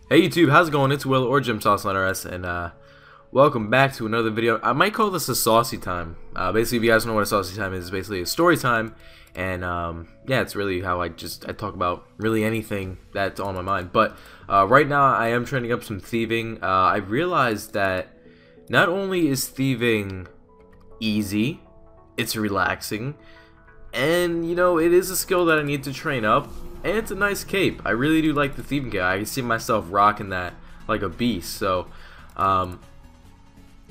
Hey YouTube, how's it going? It's Will or JimSauceonRS, and welcome back to another video. I might call this a Saucy time. Basically, if you guys don't know what a Saucy time is, it's basically a story time, and yeah, it's really how I talk about really anything that's on my mind. But right now, I am training up some thieving. I realized that not only is thieving easy, it's relaxing, and you know, it is a skill that I need to train up. And it's a nice cape. I really do like the thieving cape. I can see myself rocking that like a beast. So I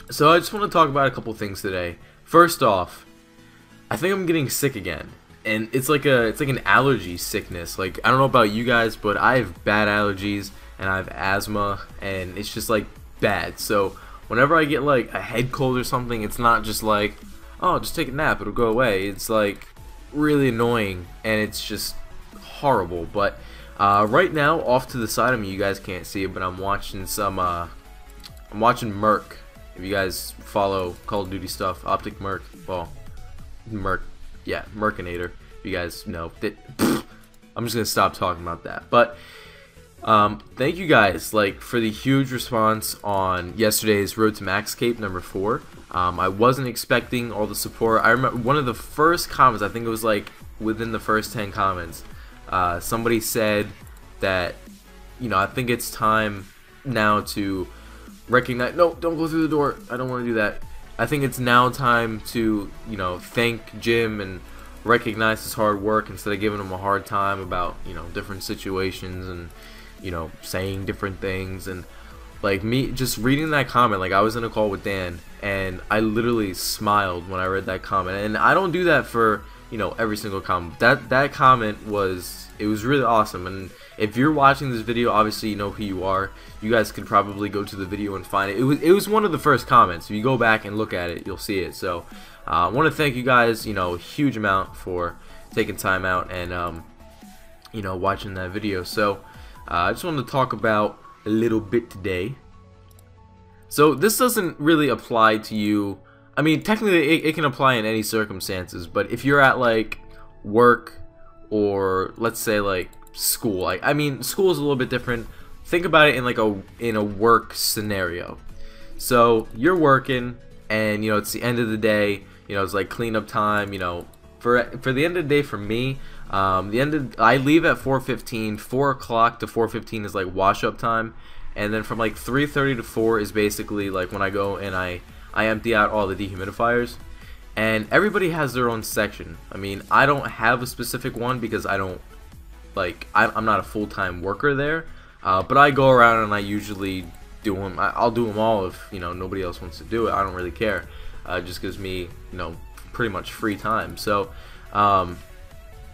just want to talk about a couple things today. First off, I think I'm getting sick again, and it's like an allergy sickness. Like, I don't know about you guys, but I have bad allergies and I have asthma, and it's just like bad. So whenever I get like a head cold or something, it's not just like, oh, just take a nap, it'll go away. It's like really annoying, and it's just horrible. But right now, off to the side of me, you guys can't see it, but I'm watching some I'm watching Merc. If you guys follow Call of Duty stuff, Optic Merc, well, Merc, yeah, Mercinator, if you guys know that. I'm just gonna stop talking about that. But thank you guys for the huge response on yesterday's Road to Max Cape number 4. I wasn't expecting all the support. I remember one of the first comments, I think it was like within the first 10 comments, somebody said that, you know, I think it's time now to recognize, no, don't go through the door, I don't want to do that. I think it's now time to, you know, thank Jim and recognize his hard work instead of giving him a hard time about, you know, different situations and, you know, saying different things. And like, me just reading that comment, like, I was in a call with Dan and I literally smiled when I read that comment. And I don't do that for, you know, every single comment. That comment was really awesome. And if you're watching this video, obviously you know who you are. You guys could probably go to the video and find it. It was one of the first comments. If you go back and look at it, you'll see it. So I want to thank you guys, you know, a huge amount for taking time out and you know, watching that video. So I just wanted to talk about a little bit today. So this doesn't really apply to you. I mean, technically it can apply in any circumstances, but if you're at like work or let's say like school, like, I mean, school is a little bit different. Think about it in like a work scenario. So you're working and, you know, it's the end of the day, you know, it's like cleanup time, you know, for the end of the day for me, I leave at 4:15, 4 o'clock to 4:15 is like wash up time, and then from like 3:30 to 4 is basically like when I go and I empty out all the dehumidifiers. And everybody has their own section. I mean, I don't have a specific one because I don't, like, I'm not a full-time worker there, but I go around and I usually do them. I'll do them all if, you know, nobody else wants to do it. I don't really care. It just gives me, you know, pretty much free time. So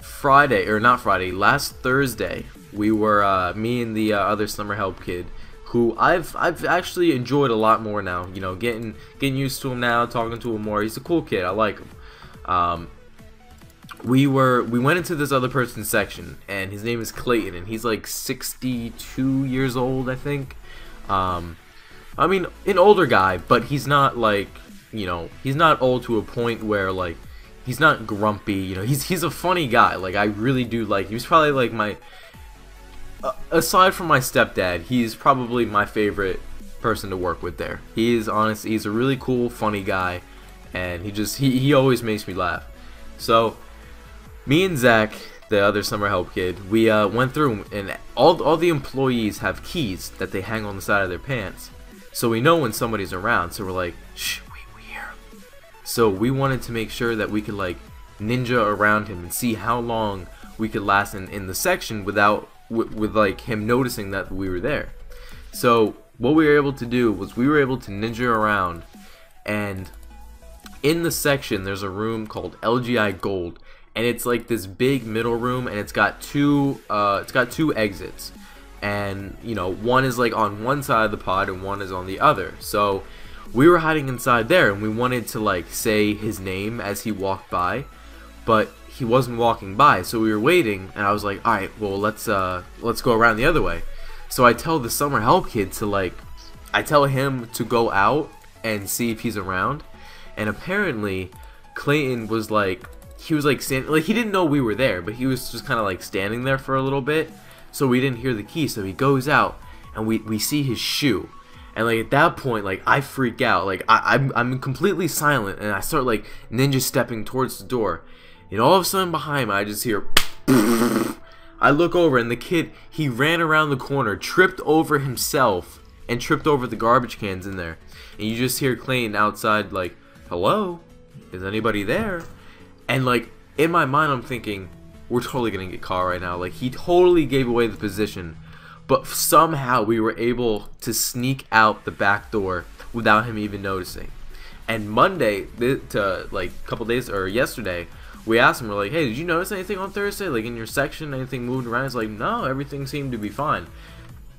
Friday, or not Friday, last Thursday, we were me and the other summer help kid, who I've actually enjoyed a lot more now. You know, getting used to him now, talking to him more. He's a cool kid. I like him. We went into this other person's section, and his name is Clayton, and he's like 62 years old, I think. I mean, an older guy, but he's not like, you know, he's not old to a point where like he's not grumpy. You know, he's a funny guy. Like, I really do like. He was probably like my. Aside from my stepdad, he's probably my favorite person to work with there. He is honest. He's a really cool, funny guy, and he always makes me laugh. So me and Zach, the other summer help kid, we went through, and all the employees have keys that they hang on the side of their pants, so we know when somebody's around. So we're like, shh, we hear him. So we wanted to make sure that we could like ninja around him and see how long we could last in the section without with like him noticing that we were there. So what we were able to do was we were able to ninja around, and in the section there's a room called LGI Gold, and it's like this big middle room, and it's got two exits, and you know, one is like on one side of the pod and one is on the other. So we were hiding inside there, and we wanted to like say his name as he walked by, but he wasn't walking by, so we were waiting, and I was like, alright, well, let's go around the other way. So I tell the summer help kid to like, I tell him to go out and see if he's around, and apparently Clayton was like, he was like standing, like, he didn't know we were there, but he was just kind of like standing there for a little bit, so we didn't hear the key. So he goes out, and we see his shoe. And like at that point, like I freak out, like I'm completely silent, and I start like ninja stepping towards the door, and all of a sudden behind me I just hear I look over, and the kid, he ran around the corner, tripped over himself, and tripped over the garbage cans in there. And you just hear Clayton outside like, hello, is anybody there? And like in my mind I'm thinking, we're totally gonna get caught right now. Like he totally gave away the position. But somehow we were able to sneak out the back door without him even noticing. And Monday, to like a couple days, or yesterday, we asked him, we're like, hey, did you notice anything on Thursday? Like in your section, anything moved around? He's like, no, everything seemed to be fine.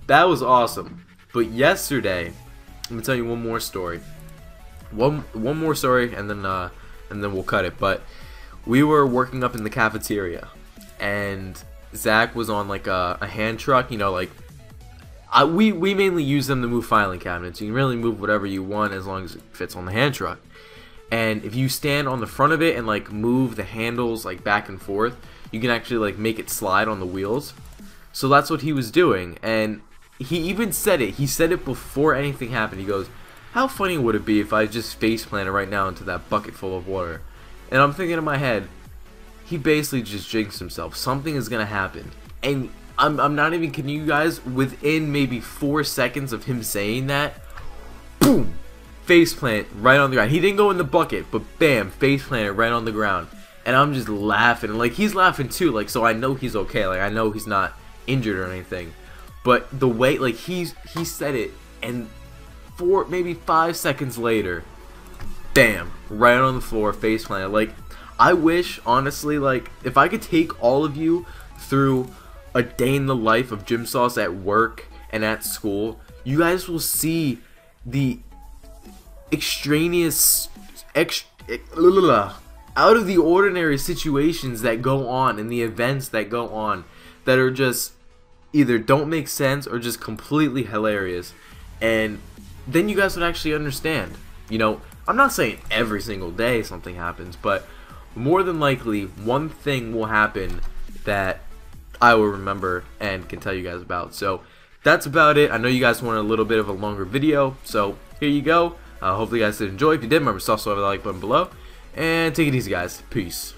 That was awesome. But yesterday, I'm gonna tell you one more story. One more story, and then we'll cut it. But we were working up in the cafeteria, and Zach was on like a hand truck, you know, like we mainly use them to move filing cabinets. You can really move whatever you want as long as it fits on the hand truck. And if you stand on the front of it and like move the handles like back and forth, you can actually like make it slide on the wheels. So that's what he was doing, and he even said it. He said it before anything happened. He goes, how funny would it be if I just face planted right now into that bucket full of water? And I'm thinking in my head, he basically just jinxed himself. Something is gonna happen. And I'm not even kidding you guys, within maybe 4 seconds of him saying that, boom, face plant right on the ground. He didn't go in the bucket, but bam, face planted right on the ground. And I'm just laughing, and like he's laughing too, like, so I know he's okay. Like I know he's not injured or anything. But the way like he said it, and maybe 5 seconds later, bam, right on the floor, face planted. Like I wish, honestly, like if I could take all of you through a day in the life of JimSauce at work and at school, you guys will see the extraneous, out of the ordinary situations that go on and the events that go on that are just either don't make sense or just completely hilarious. And then you guys would actually understand. You know, I'm not saying every single day something happens, but more than likely one thing will happen that I will remember and can tell you guys about. So that's about it. I know you guys wanted a little bit of a longer video, so here you go. Hopefully you guys did enjoy. If you did, remember to also have the like button below, and take it easy, guys. Peace.